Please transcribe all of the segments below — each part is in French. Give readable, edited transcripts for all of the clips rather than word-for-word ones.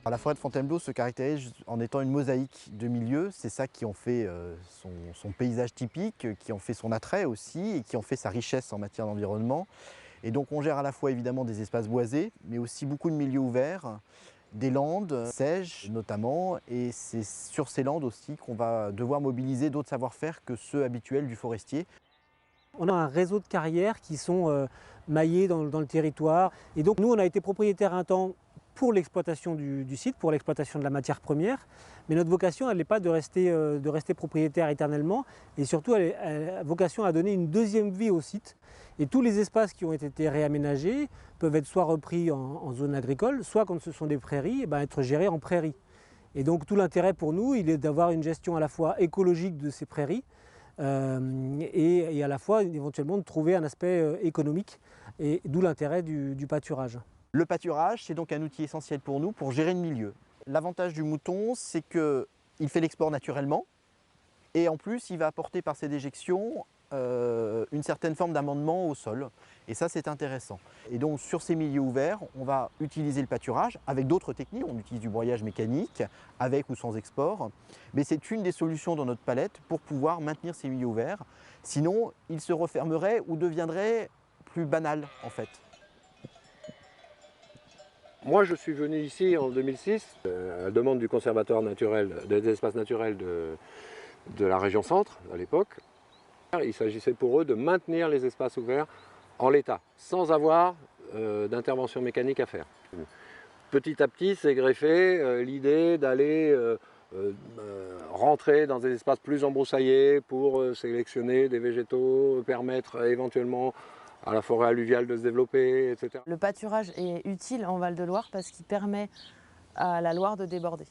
La forêt de Fontainebleau se caractérise en étant une mosaïque de milieux. C'est ça qui en fait son paysage typique, qui en fait son attrait aussi et qui en fait sa richesse en matière d'environnement. Et donc on gère à la fois évidemment des espaces boisés, mais aussi beaucoup de milieux ouverts, des landes sèches notamment, et c'est sur ces landes aussi qu'on va devoir mobiliser d'autres savoir-faire que ceux habituels du forestier. On a un réseau de carrières qui sont maillées dans le territoire. Et donc nous, on a été propriétaire un temps pour l'exploitation du site, pour l'exploitation de la matière première. Mais notre vocation, elle n'est pas de rester propriétaire éternellement. Et surtout, elle a vocation à donner une deuxième vie au site. Et tous les espaces qui ont été réaménagés peuvent être soit repris en zone agricole, soit quand ce sont des prairies, être gérés en prairies. Et donc tout l'intérêt pour nous, il est d'avoir une gestion à la fois écologique de ces prairies, et à la fois éventuellement de trouver un aspect économique, et d'où l'intérêt du pâturage. Le pâturage, c'est donc un outil essentiel pour nous pour gérer le milieu. L'avantage du mouton, c'est qu'il fait l'export naturellement, et en plus, il va apporter par ses déjections une certaine forme d'amendement au sol. Et ça, c'est intéressant. Et donc, sur ces milieux ouverts, on va utiliser le pâturage avec d'autres techniques. On utilise du broyage mécanique, avec ou sans export. Mais c'est une des solutions dans notre palette pour pouvoir maintenir ces milieux ouverts. Sinon, ils se refermeraient ou deviendraient plus banals, en fait. Moi, je suis venu ici en 2006, à la demande du conservateur naturel, des espaces naturels de la région centre, à l'époque. Il s'agissait pour eux de maintenir les espaces ouverts en l'état, sans avoir d'intervention mécanique à faire. Petit à petit, s'est greffé l'idée d'aller rentrer dans des espaces plus embroussaillés pour sélectionner des végétaux, permettre éventuellement à la forêt alluviale de se développer, etc. Le pâturage est utile en Val-de-Loire parce qu'il permet à la Loire de déborder.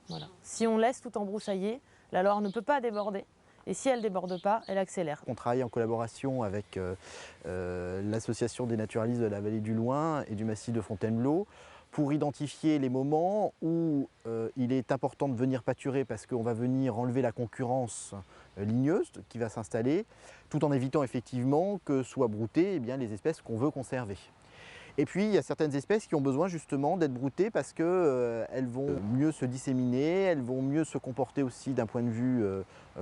Voilà. Si on laisse tout embroussaillé, la Loire ne peut pas déborder. Et si elle ne déborde pas, elle accélère. On travaille en collaboration avec l'association des naturalistes de la vallée du Loing et du massif de Fontainebleau pour identifier les moments où il est important de venir pâturer parce qu'on va venir enlever la concurrence ligneuse qui va s'installer, tout en évitant effectivement que soient broutées les espèces qu'on veut conserver. Et puis il y a certaines espèces qui ont besoin justement d'être broutées parce qu'elles vont mieux se disséminer, elles vont mieux se comporter aussi d'un point de vue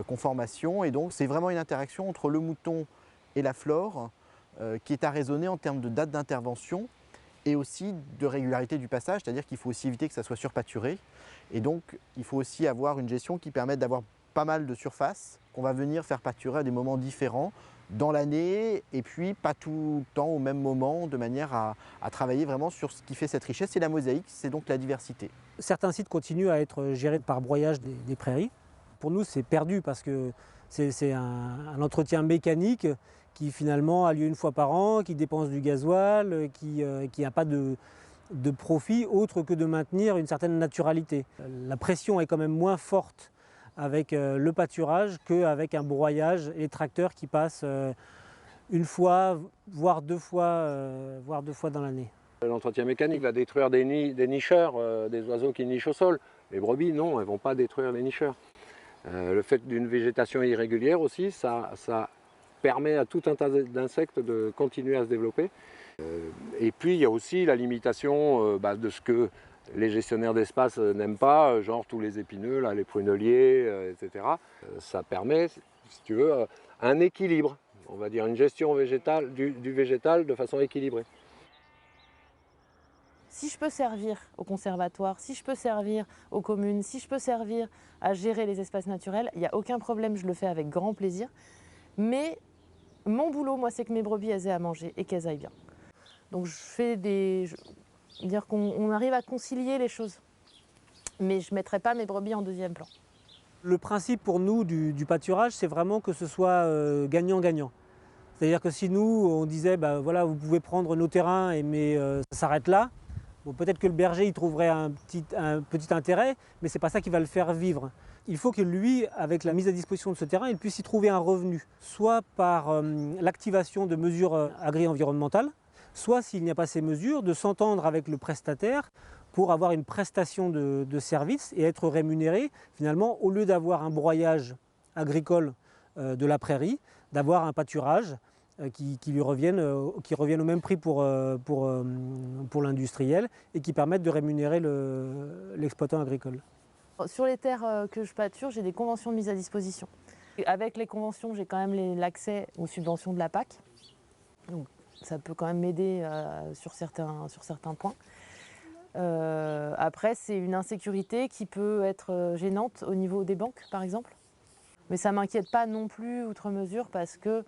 conformation. Et donc c'est vraiment une interaction entre le mouton et la flore qui est à raisonner en termes de date d'intervention et aussi de régularité du passage, c'est-à-dire qu'il faut aussi éviter que ça soit surpâturé. Et donc il faut aussi avoir une gestion qui permette d'avoir pas mal de surface qu'on va venir faire pâturer à des moments différents dans l'année, et puis pas tout le temps au même moment, de manière à travailler vraiment sur ce qui fait cette richesse. C'est la mosaïque, c'est donc la diversité. Certains sites continuent à être gérés par broyage des prairies. Pour nous, c'est perdu parce que c'est un entretien mécanique qui finalement a lieu une fois par an, qui dépense du gasoil, qui n'a pas de profit autre que de maintenir une certaine naturalité. La pression est quand même moins forte avec le pâturage qu'avec un broyage et les tracteurs qui passent une fois, voire deux fois dans l'année. L'entretien mécanique va détruire des nicheurs, des oiseaux qui nichent au sol. Les brebis, non, elles ne vont pas détruire les nicheurs. Le fait d'une végétation irrégulière aussi, ça permet à tout un tas d'insectes de continuer à se développer. Et puis il y a aussi la limitation de ce que les gestionnaires d'espace n'aiment pas, genre tous les épineux, là, les pruneliers, etc. Ça permet, si tu veux, un équilibre, on va dire une gestion végétale, du végétal de façon équilibrée. Si je peux servir au conservatoire, si je peux servir aux communes, si je peux servir à gérer les espaces naturels, il n'y a aucun problème, je le fais avec grand plaisir. Mais mon boulot, moi, c'est que mes brebis elles aient à manger et qu'elles aillent bien. Donc je fais dire qu'on arrive à concilier les choses. Mais je ne mettrai pas mes brebis en deuxième plan. Le principe pour nous du pâturage, c'est vraiment que ce soit gagnant-gagnant. C'est-à-dire que si nous, on disait, voilà, vous pouvez prendre nos terrains, mais ça s'arrête là, bon, peut-être que le berger y trouverait un petit intérêt, mais ce n'est pas ça qui va le faire vivre. Il faut que lui, avec la mise à disposition de ce terrain, il puisse y trouver un revenu, soit par l'activation de mesures agri-environnementales, soit, s'il n'y a pas ces mesures, de s'entendre avec le prestataire pour avoir une prestation de service et être rémunéré, finalement, au lieu d'avoir un broyage agricole de la prairie, d'avoir un pâturage qui reviennent au même prix pour l'industriel et qui permettent de rémunérer l'exploitant agricole. Sur les terres que je pâture, j'ai des conventions de mise à disposition. Avec les conventions, j'ai quand même l'accès aux subventions de la PAC. Donc, ça peut quand même m'aider sur certains points. Après, c'est une insécurité qui peut être gênante au niveau des banques, par exemple. Mais ça ne m'inquiète pas non plus outre mesure parce que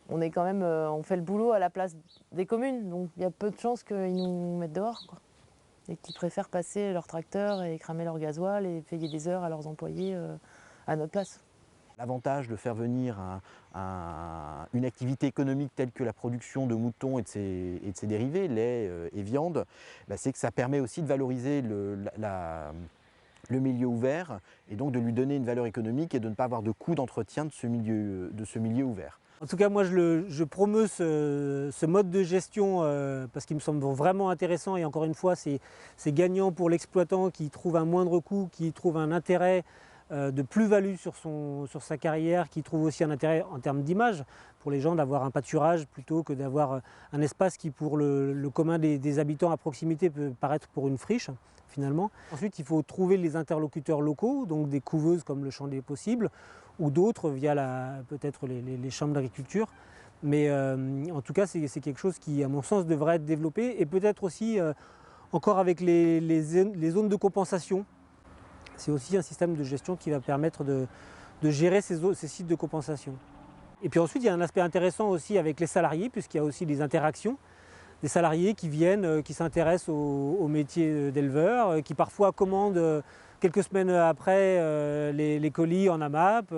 on fait le boulot à la place des communes. Donc il y a peu de chances qu'ils nous mettent dehors, quoi. Et qu'ils préfèrent passer leur tracteur et cramer leur gasoil et payer des heures à leurs employés à notre place. L'avantage de faire venir une activité économique telle que la production de moutons et de ses dérivés, lait et viande, c'est que ça permet aussi de valoriser le milieu ouvert et donc de lui donner une valeur économique et de ne pas avoir de coûts d'entretien de ce milieu ouvert. En tout cas, moi, je promeus ce mode de gestion parce qu'il me semble vraiment intéressant et encore une fois, c'est gagnant pour l'exploitant qui trouve un moindre coût, qui trouve un intérêt de plus-value sur sa carrière, qui trouve aussi un intérêt en termes d'image pour les gens d'avoir un pâturage plutôt que d'avoir un espace qui pour le commun des habitants à proximité peut paraître pour une friche finalement. Ensuite, il faut trouver les interlocuteurs locaux, donc des couveuses comme le Champ des Possibles ou d'autres via peut-être les chambres d'agriculture. Mais en tout cas, c'est quelque chose qui, à mon sens, devrait être développé et peut-être aussi encore avec les zones de compensation. C'est aussi un système de gestion qui va permettre de gérer ces sites de compensation. Et puis ensuite, il y a un aspect intéressant aussi avec les salariés, puisqu'il y a aussi des interactions. Des salariés qui viennent, qui s'intéressent au métier d'éleveur, qui parfois commandent quelques semaines après les colis en AMAP.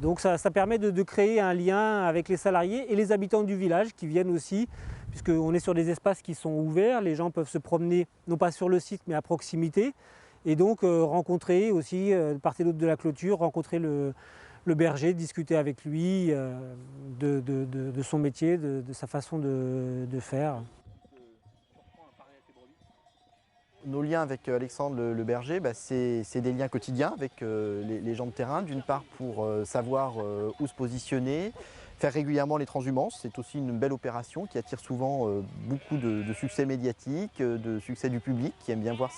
Donc ça permet de créer un lien avec les salariés et les habitants du village qui viennent aussi, puisqu'on est sur des espaces qui sont ouverts, les gens peuvent se promener non pas sur le site mais à proximité. Et donc rencontrer aussi, de part et d'autre de la clôture, rencontrer le berger, discuter avec lui de son métier, de sa façon de faire. Nos liens avec Alexandre le berger, c'est des liens quotidiens avec les gens de terrain, d'une part pour savoir où se positionner, faire régulièrement les transhumances, c'est aussi une belle opération qui attire souvent beaucoup de succès médiatique, de succès du public qui aime bien voir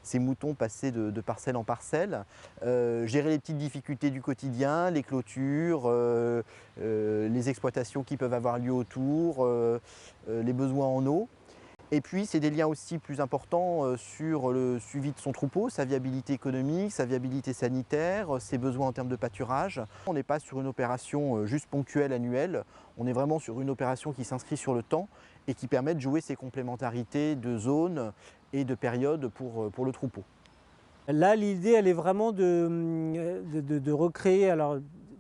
ces moutons passer de parcelle en parcelle, gérer les petites difficultés du quotidien, les clôtures, les exploitations qui peuvent avoir lieu autour, les besoins en eau. Et puis c'est des liens aussi plus importants sur le suivi de son troupeau, sa viabilité économique, sa viabilité sanitaire, ses besoins en termes de pâturage. On n'est pas sur une opération juste ponctuelle, annuelle, on est vraiment sur une opération qui s'inscrit sur le temps et qui permet de jouer ces complémentarités de zones et de périodes pour le troupeau. Là, l'idée, elle est vraiment de recréer, alors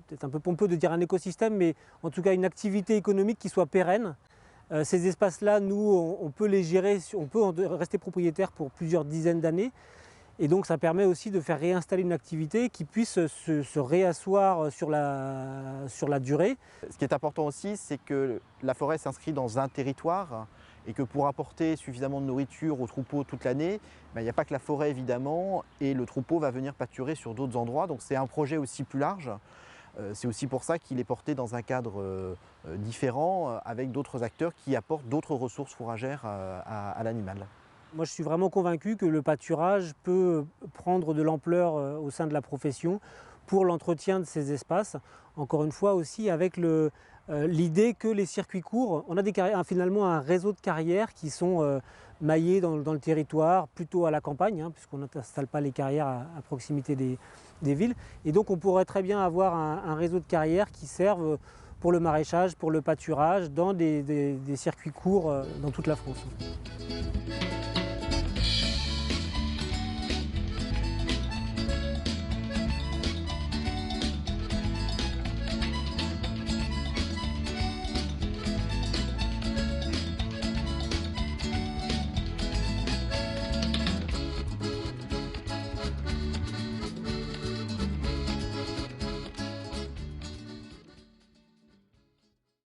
peut-être un peu pompeux de dire un écosystème, mais en tout cas une activité économique qui soit pérenne. Ces espaces-là, nous, on peut les gérer, on peut en rester propriétaire pour plusieurs dizaines d'années. Et donc ça permet aussi de faire réinstaller une activité qui puisse se réasseoir sur la durée. Ce qui est important aussi, c'est que la forêt s'inscrit dans un territoire et que pour apporter suffisamment de nourriture au troupeau toute l'année, il n'y a pas que la forêt évidemment, et le troupeau va venir pâturer sur d'autres endroits. Donc c'est un projet aussi plus large. C'est aussi pour ça qu'il est porté dans un cadre différent, avec d'autres acteurs qui apportent d'autres ressources fourragères à l'animal. Moi, je suis vraiment convaincu que le pâturage peut prendre de l'ampleur au sein de la profession pour l'entretien de ces espaces. Encore une fois aussi avec l'idée que les circuits courts, on a finalement un réseau de carrières qui sont maillés dans le territoire, plutôt à la campagne, puisqu'on n'installe pas les carrières à proximité des villes. Et donc on pourrait très bien avoir un réseau de carrières qui servent pour le maraîchage, pour le pâturage, dans des circuits courts dans toute la France.